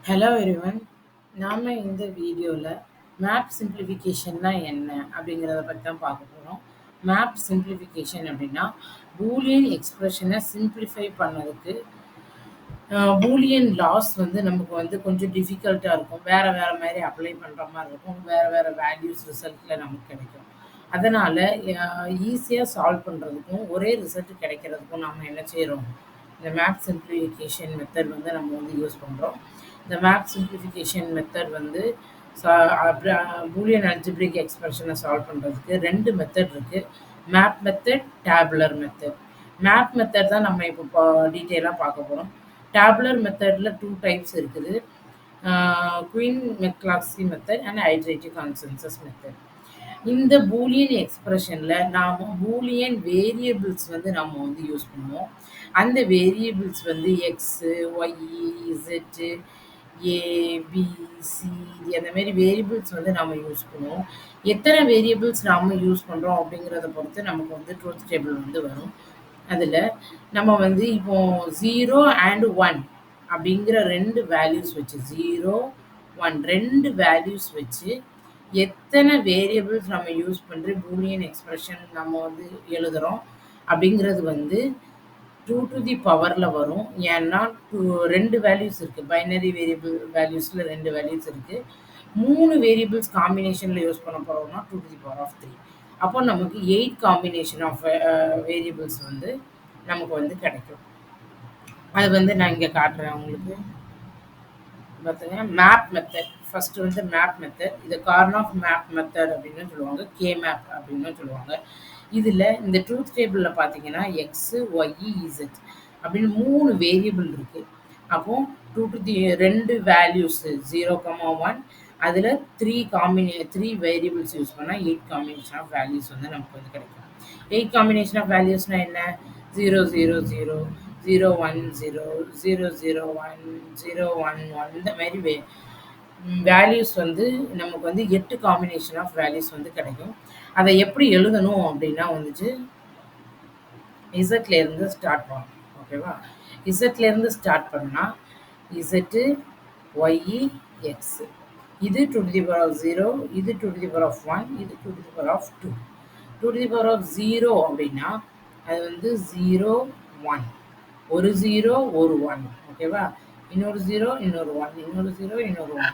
Hello everyone. நாம இந்த வீடியோல மேப் சிம்பிளிஃபிகேஷன்னா என்ன அப்படிங்கிறத பத்தி தான் பார்க்க போறோம். மேப் சிம்பிளிஃபிகேஷன் அப்படின்னா பூலியன் எக்ஸ்பிரஷனை சிம்பிளிஃபை பண்ணதுக்கு பூலியன் லாஸ் வந்து நமக்கு வந்து கொஞ்சம் டிஃபிகல்ட்டா இருக்கும். வேற வேற மாதிரி அப்ளை பண்ற மாரி இருக்கும். வேற வேற வேல்யூஸ் ரிசல்ட்ல நமக்கு கிடைக்கும். அதனால ஈஸியா சால்வ் பண்றதுக்கும், ஒரே ரிசல்ட் கிடைக்கிறதுக்கும் நாம என்ன செய்றோம்? இந்த மேப் சிம்பிளிஃபிகேஷன் மெத்தட் வந்து நம்ம வந்து யூஸ் பண்றோம். இந்த மேப் சிம்பிளிஃபிகேஷன் மெத்தட் வந்து சா பூலியன் அல்ஜிப்ரிக் எக்ஸ்பிரஷனை சால்வ் பண்றதுக்கு 2 மெத்தட் இருக்கு. Map method, tabular method. Map method தான் நம்ம இப்போ டீட்டெயிலா பார்க்க போறோம். டேபுலர் மெத்தட்ல 2 டைப்ஸ் இருக்குது. Quine McCluskey method and iterative consensus method. இந்த பூலியன் எக்ஸ்பிரஷன்ல நாம பூலியன் வேரியபிள்ஸ் வந்து நம்ம வந்து யூஸ் பண்ணுவோம். அந்த வேரியபிள்ஸ் வந்து எக்ஸ், ஒய், இசட், ஏ, பி, சி அந்த மாதிரி வேரியபிள்ஸ் வந்து நாம யூஸ் பண்ணுவோம். எத்தனை வேரியபிள்ஸ் நாம யூஸ் பண்றோம் அப்படிங்கிறத பொறுத்து நமக்கு வந்து ட்ரூத் டேபிள் வந்து வரும். அதில் நம்ம வந்து இப்போ 0 அண்ட் 1 அப்படிங்கிற 2 வேல்யூஸ் வச்சு 0, 1 2 வேல்யூஸ் வச்சு எத்தனை வேரியபிள்ஸ் நம்ம யூஸ் பண்ணுற பூலியன் எக்ஸ்பிரஷன் நம்ம வந்து எழுதுறோம் அப்படிங்கிறது வந்து 2 டு தி பவரில் வரும். ஏன்னா 2 வேல்யூஸ் இருக்குது. பைனரி வேரியபிள் வேல்யூஸில் 2 வேல்யூஸ் இருக்குது. 3 வேரியபிள்ஸ் காம்பினேஷனில் யூஸ் பண்ண போகிறோம்னா 2 டு தி பவர் ஆஃப் 3. அப்போ நமக்கு 8 காம்பினேஷன் ஆஃப் வேரியபிள்ஸ் வந்து நமக்கு வந்து கிடைக்கும். அது வந்து நான் இங்கே காட்டுறேன் உங்களுக்கு. பார்த்துங்க, மேப் மெத்தட். ஃபர்ஸ்ட் வந்து மேப் மெத்தட். இது கார்னாஃப் மேப் மெத்தட் அப்படின்னு சொல்லுவாங்க. கே மேப் அப்படின்னு சொல்லுவாங்க. இதில் இந்த ட்ரூத் டேபிளில் பார்த்தீங்கன்னா எக்ஸு, ஒய், இசட் அப்படின்னு 3 வேரியபிள் இருக்குது. அப்போ 2 டு தி 2 வேல்யூஸ் 0,1 அதில் 3 வேரியபிள்ஸ் யூஸ் பண்ணால் 8 காம்பினேஷன் ஆஃப் வேல்யூஸ் வந்து நமக்கு வந்து கிடைக்கும். 8 காம்பினேஷன் ஆஃப் வேல்யூஸ்னால் என்ன? 0, 0, 0, 0, 1, 0, 0, 0, 1, 0, 1, 1 இந்த மாதிரி வேல்யூஸ் வந்து நமக்கு வந்து 8 காம்பினேஷன் ஆஃப் வேல்யூஸ் வந்து கிடைக்கும். அதை எப்படி எழுதணும் அப்படின்னா வந்துட்டு இசட்லேருந்து ஸ்டார்ட் பண்ணணும். ஓகேவா? இசட்லேருந்து ஸ்டார்ட் பண்ணால் இசட்டு, ஒய், எக்ஸ். இது 2 to the power of 0, இது 2 to the power of 1, இது 2 to the power of 2. 2 to the power of 0 அப்படின்னா அது வந்து 0, 1. ஒரு 0, ஒரு 1. ஓகேவா? இன்னொரு 0, இன்னொரு 1, இன்னொரு 0, இன்னொரு 1,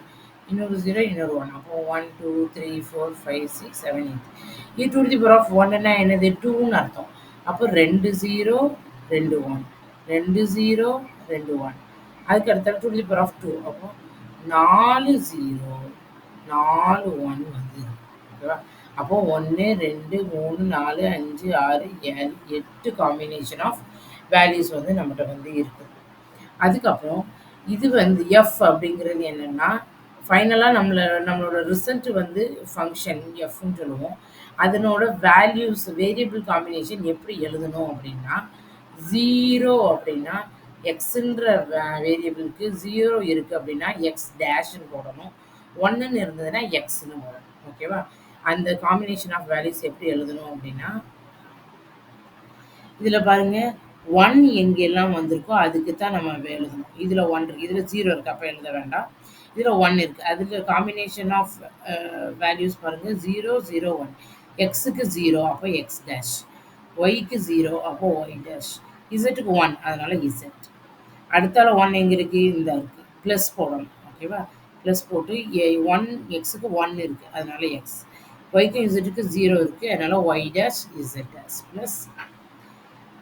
இன்னொரு 0, இன்னொரு 1. அப்போ 1, 2, 3, 4, 5, 6, 7, 8. இது 2 to the power of 1ன்னா என்னது? 2ன்னு அர்த்தம். அப்போ 2 0, 2 1, 2 0, 2 1. அதுக்கு அடுத்தது 2 to the power of 2. அப்போ 4 0, 4 1 வந்து ஓகேவா? அப்போ 1, 2, 3, 4, 5, 6, 7, 8 காம்பினேஷன் ஆஃப் வேல்யூஸ் வந்து நம்மகிட்ட வந்து இருக்குது. அதுக்கப்புறம் இது வந்து எஃப் அப்படிங்கிறது என்னென்னா ஃபைனலாக நம்மளோட ரிசல்ட் வந்து ஃபங்க்ஷன் எஃப்னு சொல்லுவோம். அதனோட வேல்யூஸ் வேரியபிள் காம்பினேஷன் எப்படி எழுதணும் அப்படின்னா 0 அப்படின்னா எக்ஸுன்ற வேரியபிளுக்கு 0 இருக்குது அப்படின்னா எக்ஸ் டேஷ்னு போடணும். 1ன்னு இருந்ததுன்னா எக்ஸ்ன்னு போடணும். ஓகேவா? அந்த காம்பினேஷன் ஆஃப் வேல்யூஸ் எப்படி எழுதணும் அப்படின்னா இதில் பாருங்கள், 1 எங்கெல்லாம் வந்திருக்கோ அதுக்கு தான் நம்ம எழுதணும். இதில் 1 இருக்குது, இதில் 0 இருக்குது, அப்போ எழுத வேண்டாம். இதில் 1 இருக்குது. அதில் காம்பினேஷன் ஆஃப் வேல்யூஸ் பாருங்கள், 0, 0, 1. எக்ஸுக்கு 0 அப்போ எக்ஸ் டேஷ், ஒய்க்கு 0 அப்போ ஒய் டேஷ், இசட்டுக்கு 1 அதனால் இசட். அடுத்தால 1 எங்கே இருக்குது? இந்த இருக்குது. ப்ளஸ் போடணும். ஓகேவா? ப்ளஸ் போட்டு 1 எக்ஸுக்கு 1 இருக்குது அதனால் எக்ஸ், ஒய்க்கு இசட்டுக்கு 0 இருக்குது அதனால் Y dash Z dash plus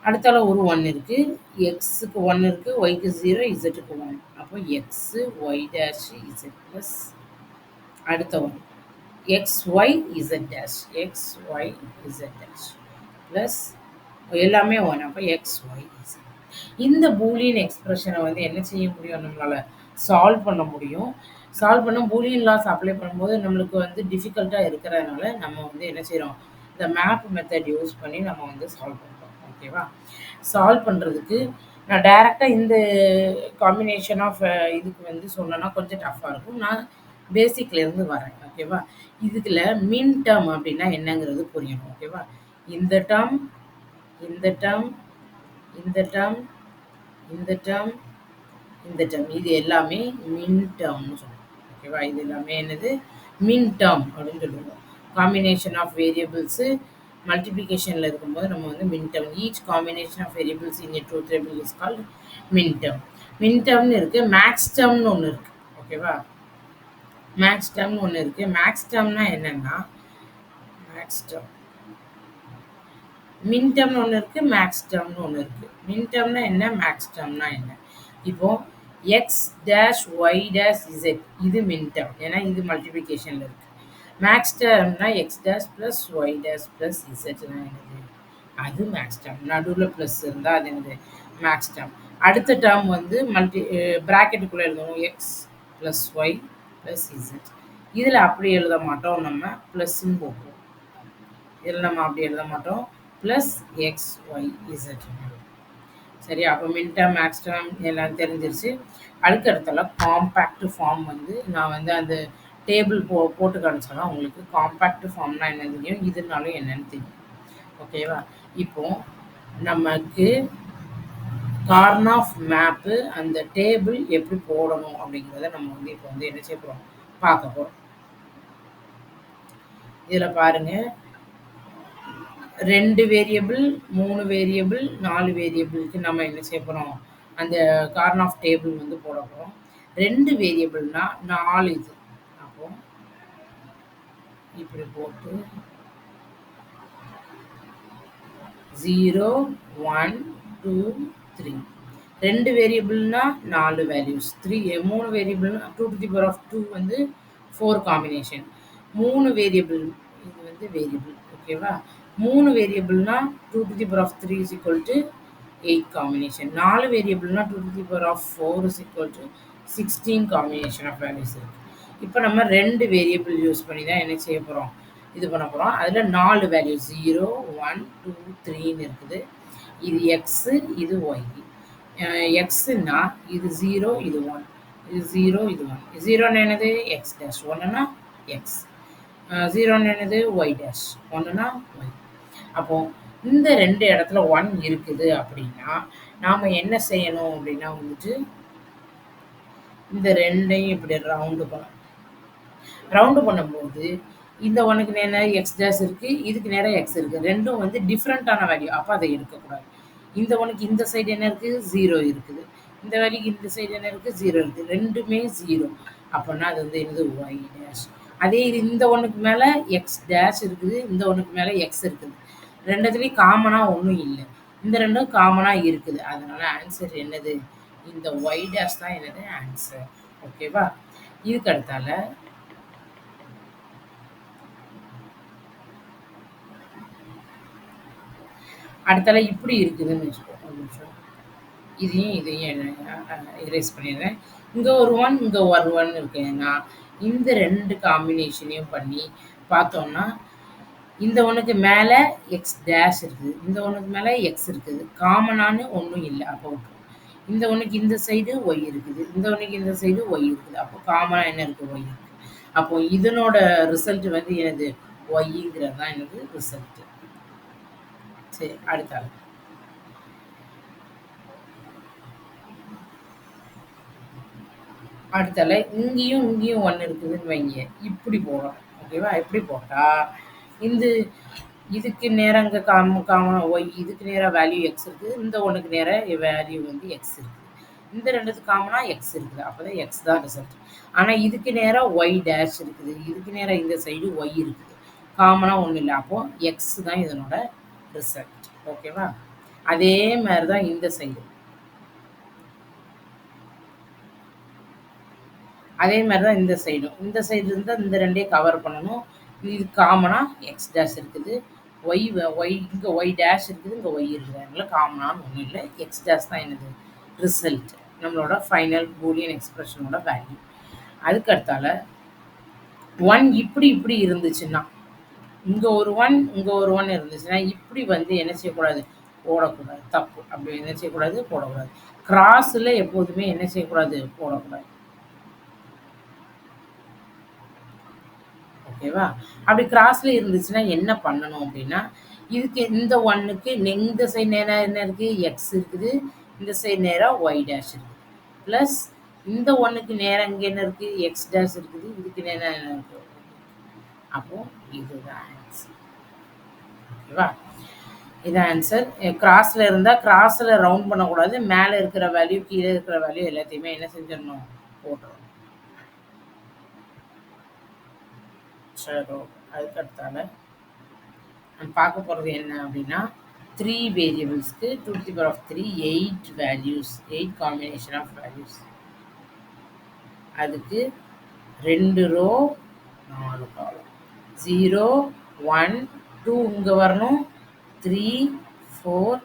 அடுத்தால ஒரு 1 இருக்குது, எக்ஸுக்கு 1 இருக்குது, ஒய்க்கு 0, இசட்டுக்கு 1. அப்போ X, Y dash, Z plus அடுத்த 1 X, Y, Z dash, X, Y, Z dash plus எல்லாமே 1. அப்போ எக்ஸ், ஒய், இசட். இந்த பூலியன் எக்ஸ்பிரஷனை வந்து என்ன செய்ய முடியும்? நம்மளால் சால்வ் பண்ண முடியும். சால்வ் பண்ண பூலியன் லாஸ் அப்ளை பண்ணும்போது நம்மளுக்கு வந்து டிஃபிகல்ட்டாக இருக்கிறதுனால நம்ம வந்து என்ன செய்கிறோம்? இந்த மேப் மெத்தட் யூஸ் பண்ணி நம்ம வந்து சால்வ் பண்ணுறோம். ஓகேவா? சால்வ் பண்ணுறதுக்கு நான் டைரெக்டாக இந்த காம்பினேஷன் ஆஃப் இதுக்கு வந்து சொன்னேன்னா கொஞ்சம் டஃப்பாக இருக்கும். நான் பேசிக்லேருந்து வரேன். ஓகேவா? இதுக்குள்ள மின் டேர்ம் அப்படின்னா என்னங்கிறது புரியணும். ஓகேவா? இந்த டேர்ம், இந்த டேர்ம், இந்த டேர்ம், இந்த டேர்ம், இந்த டேர்ம் இது எல்லாமே மின் டேர்ம்னு சொல்லுவோம். ஓகேவா? இது எல்லாமே என்னது? மின் டேர்ம் அப்படின்னு சொல்லுவோம். காம்பினேஷன் ஆஃப் வேரியபிள்ஸு மல்டிப்ளிகேஷன்ல இருக்கும்போது நம்ம வந்து minterm. Each combination of variables in a truth table is called minterm. மின் டேர்ம்னு இருக்கு. மேக்ஸ் டேர்ம்னு ஒண்ணு இருக்கு. ஓகேவா? மேக்ஸ் டேர்ம்னு ஒண்ணு இருக்கு. மேக்ஸ் டேர்ம்னா என்னன்னா, மேக்ஸ் டேர்ம் மின் டேர்ம்னு ஒண்ணு இருக்கு. மேக்ஸ் டேர்ம்னு ஒண்ணு இருக்கு. மின் டேர்ம்னா என்ன? மேக்ஸ் டேர்ம்னா என்ன? இப்போ X dash Y dash Z இது மின் டேர்ம். ஏன்னா இது மல்டிப்ளிகேஷன்ல இருக்கு. மேக்ஸ் டேர்ம்னா X dash plus Y dash plus இசட்னா என்னது? அது மேக்ஸ் டேர்ம். நடுவில் ப்ளஸ் இருந்தால் அது என்னது? Maths term. அடுத்த டேர்ம் வந்து ப்ராக்கெட்டுக்குள்ளே எழுதணும். X plus Y plus Z. இதில் அப்படி எழுத மாட்டோம், நம்ம ப்ளஸ்ன்னு போடுவோம். இதில் நம்ம அப்படி எழுத மாட்டோம். Plus X Y Z. சரி, அப்போ மின் டேர்ம் மேக்ஸ் டேர்ம் எல்லாம் தெரிஞ்சிருச்சு. அடுத்தடுத்தால காம்பேக்ட் ஃபார்ம் வந்து நான் வந்து அந்த டேபிள் போட்டு காமிச்சோன்னா உங்களுக்கு காம்பேக்ட் ஃபார்ம்னா என்னன்னு தெரியும், இதுனாலும் என்னன்னு தெரியும். ஓகேவா? இப்போ நமக்கு கார்ன் ஆஃப் மேப்பு அந்த டேபிள் எப்படி போடணும் அப்படிங்கிறத நம்ம வந்து இப்போ வந்து என்ன செய்ய போகிறோம், பார்க்க போகிறோம். இதில் பாருங்க, 2 வேரியபிள் 3 வேரியபிள் 4 வேரியபிளுக்கு நம்ம என்ன செய்ய போகிறோம், அந்த கார்ன் ஆஃப் டேபிள் வந்து போட போகிறோம். 2 வேரியபிள்னா 4 இது. அப்போ இப்படி போட்டு 0 1 2 3. 2 வேரியபிள்னா 4 values. 3 வேரியபிள்னா 2 to the power of 2 வந்து 4 காம்பினேஷன். 3 வேரியபிள் இது வந்து வேரியபிள். ஓகேவா? 3 வேரியபிள்னா 2 to the power of 3 is equal to 8 combination. 4 வேரியபிள்னா 2 to the power of 4 is equal to 16 combination of values இருக்கு. இப்போ நம்ம 2 வேரியபிள் யூஸ் பண்ணி தான் என்ன செய்ய போகிறோம், இது பண்ண போகிறோம். அதில் 4 வேல்யூ 0 1 2 3ன்னு இருக்குது. இது எக்ஸு, இது ஒய். எக்ஸுன்னா இது 0 இது 1, இது 0 இது 1. 0ன்னு என்னது? X dash. 1ன்னா எக்ஸ். 0ன்னு என்னது? Y dash. 1ன்னா ஒய். அப்போ இந்த 2 இடத்துல 1 இருக்குது அப்படின்னா நாம் என்ன செய்யணும் அப்படின்னா வந்துட்டு இந்த 2ஐயும் இப்படி ரவுண்டு பண்ணணும். ரவுண்டு பண்ணும்போது இந்த ஒன்றுக்கு நேரம் எக்ஸ் டேஷ் இருக்குது, இதுக்கு நேரம் எக்ஸ் இருக்குது. ரெண்டும் வந்து டிஃப்ரெண்ட்டான வேல்யூ. அப்போ அதை எடுக்கக்கூடாது. இந்த ஒன்றுக்கு இந்த சைடு என்ன இருக்குது? 0 இருக்குது. இந்த வேல்யூக்கு இந்த சைடு என்ன இருக்குது? 0 இருக்குது. ரெண்டுமே 0. அப்படின்னா அது வந்து என்னது? Y dash. அதே இது இந்த ஒன்றுக்கு மேலே எக்ஸ் டேஷ் இருக்குது, இந்த ஒன்றுக்கு மேலே எக்ஸ் இருக்குது. ரெண்டுத்துலேயும் காமனாக ஒன்றும் இல்லை. இந்த ரெண்டும் காமனாக இருக்குது. அதனால ஆன்சர் என்னது? இந்த ஒய் டேஷ் தான் என்னது? ஆன்சர். ஓகேவா? இதுக்கு அடுத்தால அடுத்தால இப்படி இருக்குதுன்னு வச்சுக்கோ. ஒரு நிமிஷம், இதையும் எரேஸ் பண்ணிடுறேன். இங்கே ஒரு 1 இங்கே ஒரு 1 இருக்குன்னா இந்த 2 காம்பினேஷனையும் பண்ணி பார்த்தோம்னா இந்த ஒன்றுக்கு மேலே எக்ஸ் டேஷ் இருக்குது, இந்த ஒன்றுக்கு மேலே எக்ஸ் இருக்குது. காமனானு ஒன்றும் இல்லை. அப்போ இந்த ஒன்றுக்கு இந்த சைடு ஒய் இருக்குது, இந்த ஒன்றுக்கு இந்த சைடு ஒய் இருக்குது. அப்போ காமனாக என்ன இருக்குது? ஒய் இருக்குது. அப்போ இதனோட ரிசல்ட் வந்து என்னது? ஒய்ங்கிறது தான் என்னது? ரிசல்ட்டு. சரி, அடுத்தால அடுத்தால இங்கேயும் 1 இருக்குதுன்னு வைங்க. இப்படி போகிறோம். ஓகேவா? இப்படி போட்டால் இந்த இதுக்கு நேரம் இங்கே ஒய், இதுக்கு நேராக வேல்யூ எக்ஸ் இருக்குது, இந்த ஒன்றுக்கு நேராக வேல்யூ வந்து எக்ஸ் இருக்குது. இந்த ரெண்டுத்துக்கு காமனாக எக்ஸ் இருக்குது. அப்போ தான் எக்ஸ் தான் ரிசல்ட். ஆனால் இதுக்கு நேராக ஒய் டேஷ் இருக்குது, இதுக்கு நேராக இந்த சைடு ஒய் இருக்குது. காமனாக ஒன்றும் இல்லை. அப்போது எக்ஸ் தான் இதனோட ரிசல்ட். ஓகேவா? அதே மாதிரி தான் இந்த சைடு. அதே மாதிரி தான் இந்த சைடும். இந்த சைடு இருந்தால் இந்த ரெண்டையும் கவர் பண்ணணும். இது காமனாக எக்ஸ் டேஷ் இருக்குது, ஒய் இங்கே ஒய் டேஷ் இருக்குது, இங்கே ஒய் இருக்குது. அதனால் காமனானு ஒன்றும் இல்லை. எக்ஸ் டேஷ் தான் என்னது? ரிசல்ட். நம்மளோட ஃபைனல் பூலியன் எக்ஸ்பிரஷனோட வேல்யூ. அதுக்கு அடுத்தால 1 இப்படி இருந்துச்சுன்னா, இங்கே ஒரு 1 இங்கே ஒரு 1 இருந்துச்சுன்னா இப்படி வந்து என்ன செய்யக்கூடாது? போடக்கூடாது. தப்பு. அப்படி என்ன செய்யக்கூடாது? போடக்கூடாது. கிராஸில் எப்போதுமே என்ன செய்யக்கூடாது? போடக்கூடாது. ஓகேவா? அப்படி கிராஸில் இருந்துச்சுன்னா என்ன பண்ணணும் அப்படின்னா, இதுக்கு இந்த 1க்கு இந்த சைடு நேராக என்ன இருக்குது? எக்ஸ் இருக்குது, இந்த சைடு நேராக ஒய் டேஷ் இருக்குது. ப்ளஸ் இந்த ஒன்றுக்கு நேரம் இங்கே என்ன இருக்குது, எக்ஸ் டேஷ் இருக்குது, இதுக்கு நேரம் என்ன இருக்குது. அப்போ இதுதான் ஆன்சர். ஓகேவா? இதான் ஆன்சர். கிராஸில் இருந்தால் கிராஸில் ரவுண்ட் பண்ணக்கூடாது. மேலே இருக்கிற வேல்யூ கீழே இருக்கிற வேல்யூ எல்லாத்தையுமே என்ன செஞ்சிடணும், போட்டுறணும். சரி, அதுக்கு அடுத்தால நம்ம பார்க்க போகிறது என்ன அப்படின்னா, 3 வேரியபிள்ஸ்க்கு 2^3 8 வேல்யூஸ், 8 காம்பினேஷன் ஆஃப் வேல்யூஸ். அதுக்கு 2 ரோ 4 காலம். 0 1 2 இங்கே வரணும், 3 4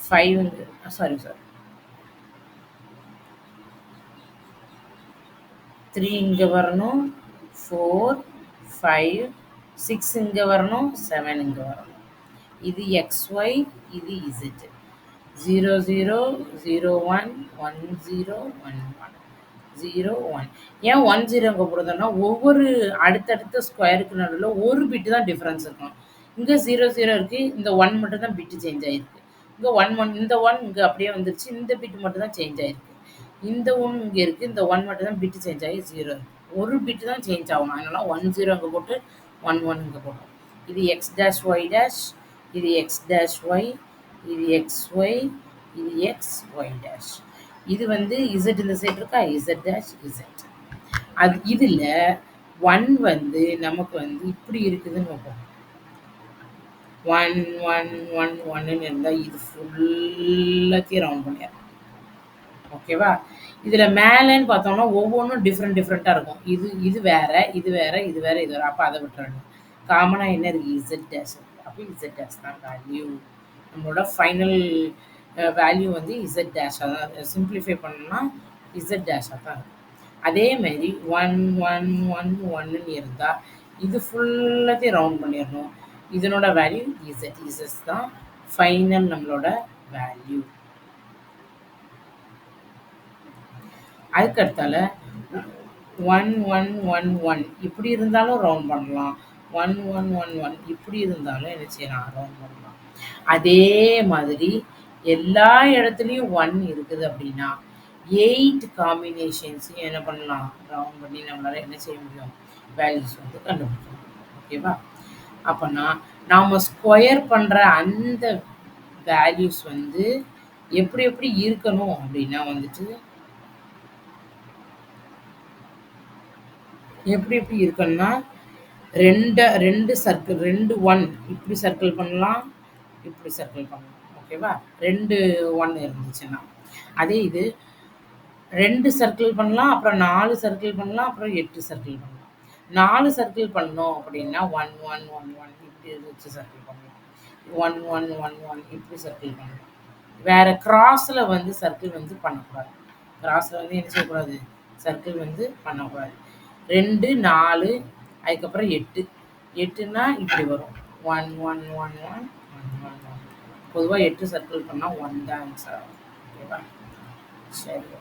5 இங்கே, சாரி 3 இங்கே வரணும், 4 5 6 இங்கே வரணும், 7 இங்கே வரணும். இது XY, இது Z. 0 0 0 1 1 0 1 1 0 1. ஏன் 1 0 இங்கே போடுறதுன்னா, ஒவ்வொரு அடுத்தடுத்த ஸ்கொயருக்கு நடுவில் ஒரு பிட்டு தான் டிஃப்ரென்ஸ் இருக்கும். இங்கே 0 0 இருக்குது, இந்த 1 மட்டும் தான் பிட்டு சேஞ்ச் ஆகிருக்கு. இங்கே 1 1, இந்த 1 இங்கே அப்படியே வந்துருச்சு, இந்த பிட்டு மட்டும் தான் சேஞ்ச் ஆகிருக்கு. இந்த 1 இங்கே இருக்குது, இந்த 1 மட்டும் தான் பிட்டு சேஞ்ச் ஆகி 0 இருக்குது. ஒரு பிட்டு தான் சேஞ்ச் ஆகும். அதனால் 1 0 இங்கே போட்டு 1 1 இங்கே போட்டோம். இது X டேஷ் ஒய் டேஷ், இது X டேஷ் ஒய், இது XY, இது XY டேஷ். இது வந்து Z இந்த சைடு இருக்கா, Z டேஷ் Z. அது இதில் 1 வந்து நமக்கு வந்து இப்படி இருக்குதுன்னு வைப்போம். 1 1 1 1ன்னு இருந்தால் இது ஃபுல்லாத்தையும் ரவுண்ட் பண்ணிடலாம். ஓகேவா? இதில் மேலேன்னு பார்த்தோம்னா ஒவ்வொன்றும் டிஃப்ரெண்ட்டாக இருக்கும். இது வேற, இது வேற, இது வேற, இது வேற. அப்போ அதை விட்டுறணும். காமனாக என்ன இருக்குது, Z டேஷ் இருக்குது. அப்போ Z டேஷ் தான் வேல்யூ. நம்மளோட ஃபைனல் வேல்யூ வந்து Z டேஷ். அதான் சிம்பிளிஃபை பண்ணோம்னா Z டேஷாக தான் இருக்கும். அதேமாரி 1 1 1 1ன்னு இருந்தால் இது ஃபுல்லாத்தையும் ரவுண்ட் பண்ணிடணும். இதனோட வேல்யூ Z தான் ஃபைனல் நம்மளோட வேல்யூ. அதுக்கடுத்தால 1 1 1 1 இப்படி இருந்தாலும் ரவுண்ட் பண்ணலாம். 1 1 1 1 இப்படி இருந்தாலும் என்ன செய்யலாம், ரவுண்ட் பண்ணலாம். அதே மாதிரி எல்லா இடத்துலையும் 1 இருக்குது அப்படின்னா 8 காம்பினேஷன்ஸையும் என்ன பண்ணலாம், ரவுண்ட் பண்ணி நம்மளால் என்ன செய்ய முடியும், வேல்யூஸ் வந்து கண்டுபிடிக்க முடியும். ஓகேவா? அப்போனா நாம் ஸ்கொயர் பண்ணுற அந்த வேல்யூஸ் வந்து எப்படி எப்படி இருக்கணும் அப்படின்னா வந்துட்டு எப்படி எப்படி இருக்குன்னா, ரெண்டு சர்க்கிள், 2 1 இப்படி சர்க்கிள் பண்ணலாம், இப்படி சர்க்கிள் பண்ணலாம். ஓகேவா? 2 1 இருந்துச்சுன்னா. அதே இது 2 சர்க்கிள் பண்ணலாம், அப்புறம் 4 சர்க்கிள் பண்ணலாம், அப்புறம் 8 சர்க்கிள் பண்ணலாம். 4 சர்க்கிள் பண்ணோம் அப்படின்னா 1 1 1 1 இப்படி வச்சு சர்க்கிள் பண்ணலாம். 1 1 1 1 இப்படி சர்க்கிள் பண்ணலாம். வேற கிராஸில் வந்து சர்க்கிள் வந்து பண்ணக்கூடாது. கிராஸில் வந்து என்ன செய்யக்கூடாது, சர்க்கிள் வந்து பண்ணக்கூடாது. 2 4 அதுக்கப்புறம் 8. 8ன்னா இப்படி வரும். 1 1 1 1 1 1 1. பொதுவாக 8 சர்க்கிள் பண்ணால் 1 தான் ஆன்சர் ஆகும். ஓகேவா? சரி,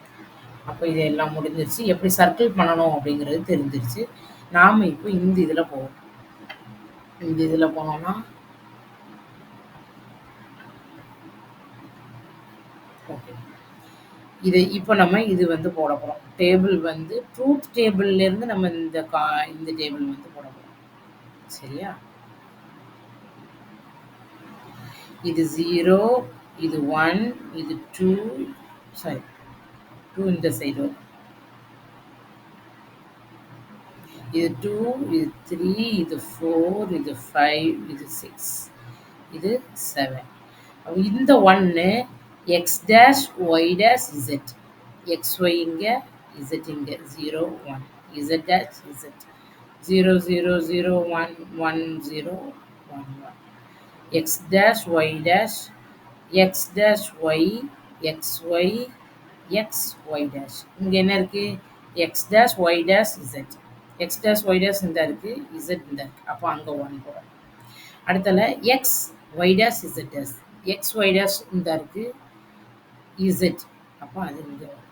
அப்போ இது எல்லாம் முடிஞ்சிருச்சு. எப்படி சர்க்கிள் பண்ணணும் அப்படிங்கிறது தெரிஞ்சிருச்சு. நாம் இப்போ இந்த இதில் போவோம். இந்த இதில் போனோம்னா ஓகே, இதை இப்போ நம்ம இது வந்து போட போகிறோம். டேபிள் வந்து ட்ரூத் டேபிள்லேருந்து நம்ம இந்த டேபிள் வந்து போட போகிறோம். சரியா? இது 0, இது 1, இது 2, சாரி 2 இந்த சைடு வரும். இது 2, இது 3, இது 4, இது 5, இது 6, இது 7. இந்த 1 X dash Y dash Z. XY இங்கே, Z இங்கே. 0 1 Z dash Z. 0 0 0 1 1 0 1 1. X dash Y dash, X dash Y, XY, XY dash. இங்கே என்ன இருக்குது, X dash Y dash Z. X dash Y dash இந்த இருக்குது, Z இந்த இருக்குது. அப்போ அங்கே 1 போகிறோம். அடுத்தல X Y dash Z dash. X Y dash இந்த இருக்குது, Z. அப்போ அது இங்கே வரும்.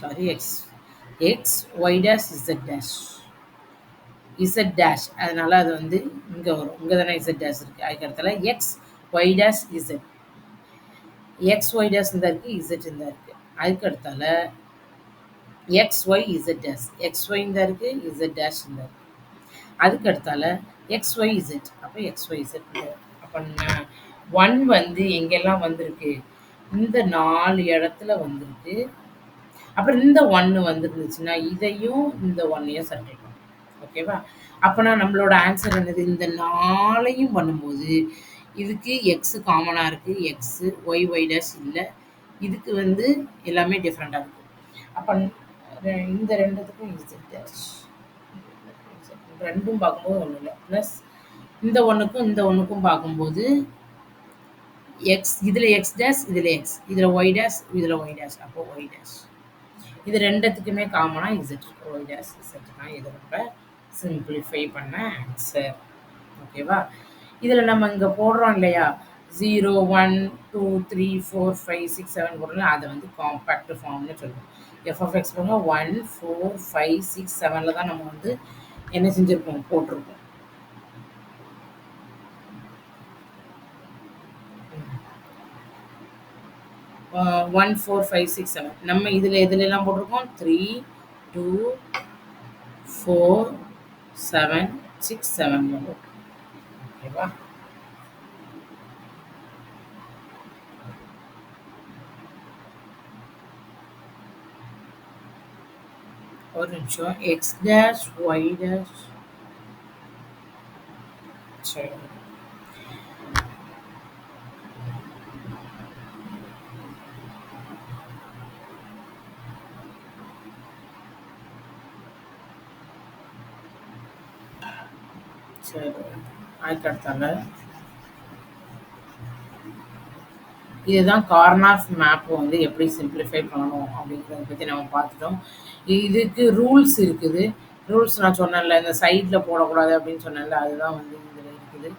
Sorry, X Y dash Z dash. Z dash, அதனால் அது வந்து இங்கே வரும். இங்கே தானே Z dash இருக்குது. அதுக்கு இடத்துல X Y dash Z. X Y dash இந்த இருக்கு, இசட் இந்த இருக்கு. அதுக்கு அடுத்தால X Y Z dash, X Y இந்த இருக்கு, இசட் டேஷ் இந்த இருக்கு. அதுக்கு அடுத்தால எக்ஸ் ஒய் இசட், அப்போ எக்ஸ் ஒய் இசட் இந்த இருக்கு. அப்போ 1 வந்து எங்கெல்லாம் வந்திருக்கு, இந்த 4 இடத்துல வந்திருக்கு. அப்புறம் இந்த 1 வந்துருந்துச்சுன்னா இதையும் இந்த 1ஐயும் சப்ட்ராக்ட் பண்ணணும். ஓகேவா? அப்பனா நம்மளோட ஆன்சர் என்னது? இந்த 4ஐயும் பண்ணும்போது இதுக்கு எக்ஸ் காமனா இருக்கு. எக்ஸ், ஒய், ஒய் டேஷ் இல்ல. இதுக்கு வந்து எல்லாமே டிஃபரெண்டா இருக்கு. அப்ப இந்த 2த்துக்கும் இசட் டேஷ். 2ம் பார்க்கும்போது ஒண்ணும் இல்ல. பிளஸ் இந்த 1க்கும் இந்த 1க்கும் பார்க்கும்போது எக்ஸ், இதுல எக்ஸ் டேஷ், இதுல எக்ஸ், இதுல ஒய் டேஷ், இதுல ஒய் டேஷ். அப்போ ஒய் டேஷ். இது 2த்துக்குமே காமனா இசட், ஒய் டேஷ் இசட் தான் இதோட சிம்பிளிஃபை பண்ண ஆன்சர். ஓகேவா? இதில் நம்ம இங்கே போடுறோம் இல்லையா, 0, 1, 2, 3, 4, 5, 6, 7 போடுறோம், அதை வந்து காம்பேக்ட் ஃபார்ம்னு சொல்லுவோம். எஃப்எஃப்எக்ஸ் பாருங்க 1, 4, 5, 6, 7ல் தான் நம்ம வந்து என்ன செஞ்சுருப்போம், போட்டிருப்போம். ஒன், 4, 5, 6, 7 நம்ம இதில் எதுலெல்லாம் போட்டிருக்கோம், 3, 2, 4, 7, 6, 7 போட்டிருக்கோம். ஓகேவா? ஒரு நிமிஷம். எக்ஸ் டேஷ் ஒய் டேஷ், சரி சரி அதுக்கடுத்தால இதுதான் கார்னாஃப் மேப் வந்து எப்படி சிம்பிளிஃபை பண்ணணும் அப்படிங்கிறத பற்றி நம்ம பார்த்துட்டோம். இதுக்கு ரூல்ஸ் இருக்குது. ரூல்ஸ் நான் சொன்னேன்ல, இந்த சைடில் போடக்கூடாது அப்படின்னு சொன்னேன்ல, அதுதான் வந்து இதில் இருக்குது.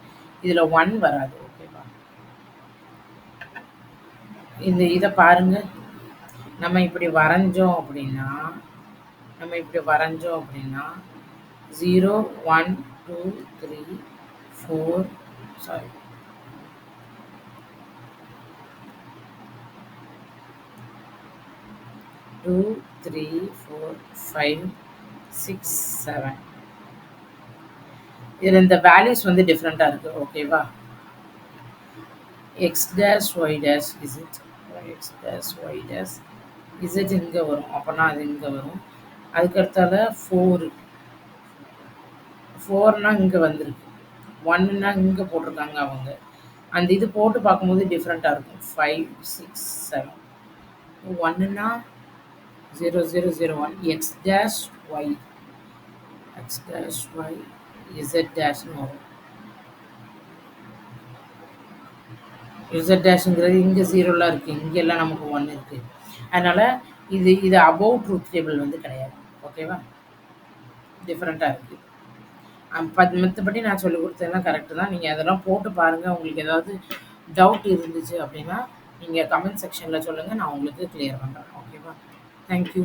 இதில் 1 வராது. ஓகேவா? இந்த இதை பாருங்க. நம்ம இப்படி வரைஞ்சோம் அப்படின்னா 0, 1, 2, 3, 4, சாரி 2, 3, 4, 5, 6, 7 இதில் இந்த வேல்யூஸ் வந்து டிஃப்ரெண்ட்டாக இருக்குது. ஓகேவா? X dash Y dash Z, X dash Y dash Z இங்கே வரும். அப்போனா அது இங்கே வரும். அதுக்கடுத்தால 4னா இங்கே வந்திருக்கு. 1னா இங்கே போட்டிருக்காங்க அவங்க. அந்த இது போட்டு பார்க்கும்போது டிஃப்ரெண்ட்டாக இருக்கும். 5, 6, 7 1னா 0, 0, 0, 1 X dash Y, X dash Y Z டேஷ்னு வரும். இசட் டேஷ்ங்கிறது இங்கே 0லாம் இருக்குது, இங்கெல்லாம் நமக்கு 1 இருக்குது. அதனால் இது அபவ் ட்ரூத் டேபிள் வந்து கிடையாது. ஓகேவா? டிஃப்ரெண்ட்டாக இருக்குது. மற்றபடி நான் சொல்லிக் கொடுத்ததெல்லாம் கரெக்டு தான். நீங்கள் அதெல்லாம் போட்டு பாருங்கள். உங்களுக்கு ஏதாவது டவுட் இருந்துச்சு அப்படின்னா நீங்கள் கமெண்ட் செக்ஷனில் சொல்லுங்கள், நான் உங்களுக்கு கிளியர் பண்ணுறேன். ஓகேவா? தேங்க்யூ.